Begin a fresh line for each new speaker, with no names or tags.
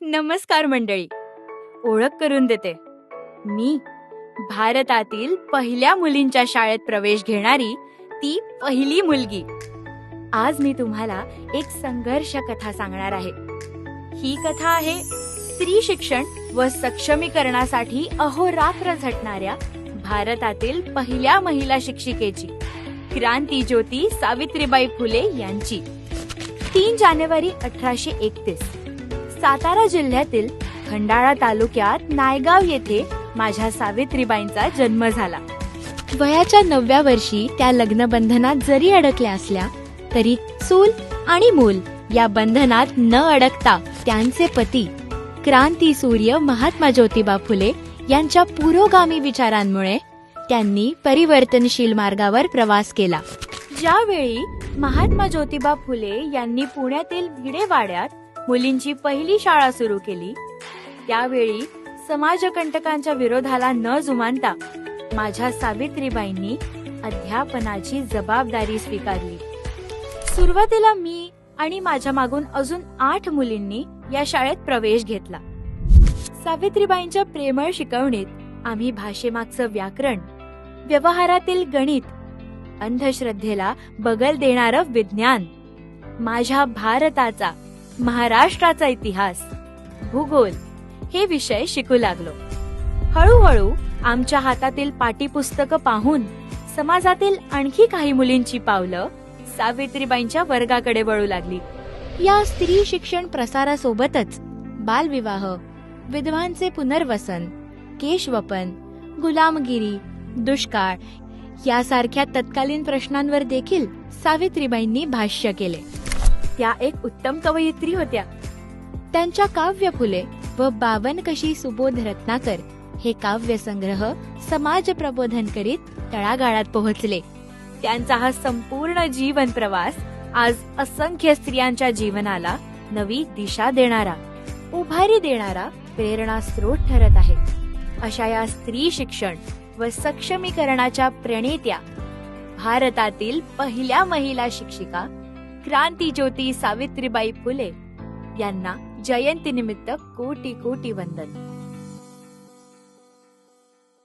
नमस्कार मंडळी. ओळख करून देते. मी भारतातील पहिल्या मुलींच्या शाळेत प्रवेश घेणारी ती पहिली मुलगी. आज मी तुम्हाला एक संघर्ष कथा सांगणार आहे. ही कथा आहे स्त्री शिक्षण व सक्षमीकरणासाठी अहोरात्र झटणाऱ्या भारतातील पहिल्या महिला शिक्षिकेची, क्रांतीज्योती सावित्रीबाई फुले यांची. 3 जानेवारी 1831 सातारा जिल्ह्यातील खंडाळा तालुक्यात नायगाव येथे माझ्या सावित्रीबाईंचा जन्म झाला. वयाच्या 9व्या वर्षी त्या लग्नबंधनात जरी अडकल्या असल्या तरी चूल आणि मूल या बंधनात न अडकता त्यांचे पती क्रांती सूर्य महात्मा ज्योतिबा फुले यांच्या पुरोगामी विचारांमुळे त्यांनी परिवर्तनशील मार्गावर प्रवास केला. ज्यावेळी महात्मा ज्योतिबा फुले यांनी पुण्यातील भिडेवाड्यात मुलींची पहिली शाळा सुरू केली, त्यावेळी समाजकंटकांच्या विरोधाला न जुमानता माझ्या सावित्रीबाईंनी अध्यापनाची जबाबदारी स्वीकारली. सुरुवातीला मी आणि माझ्या मागून अजून 8 मुलींनी या शाळेत प्रवेश घेतला. सावित्रीबाईंच्या प्रेमळ शिकवणीत आम्ही भाषेमागचं व्याकरण, व्यवहारातील गणित, अंधश्रद्धेला बगल देणारं विज्ञान, माझ्या भारताचा, महाराष्ट्राचा इतिहास, भूगोल हे विषय शिकू लागलो. हळूहळू आमच्या हातातील पाठ्यपुस्तकं पाहून समाजातील आणखी काही मुलींची पावलं सावित्रीबाईंच्या वर्गाकडे वळू लागली. या स्त्री शिक्षण प्रसारासोबतच बालविवाह, विधवांचे पुनर्वसन, केशवपन, गुलामगिरी, दुष्काळ यासारख्या तत्कालीन प्रश्नांवर देखील सावित्रीबाईंनी भाष्य केले. त्या एक उत्तम कवयित्री होत्या. त्यांच्या काव्य फुले व 52 कशी सुबोध रत्नाकर हे काव्यसंग्रह समाज प्रबोधन करीत तळागाळात पोहोचले. त्यांचा हा संपूर्ण जीवन प्रवास आज असंख्य स्त्रियांच्या जीवनाला नवी दिशा देणारा, उभारी देणारा प्रेरणा स्रोत ठरत आहे. अशा या स्त्री शिक्षण व सक्षमीकरणाच्या प्रणेत्या भारतातील पहिल्या महिला शिक्षिका क्रांतीज्योती सावित्रीबाई फुले यांना जयंतीनिमित्त कोटी कोटी वंदन.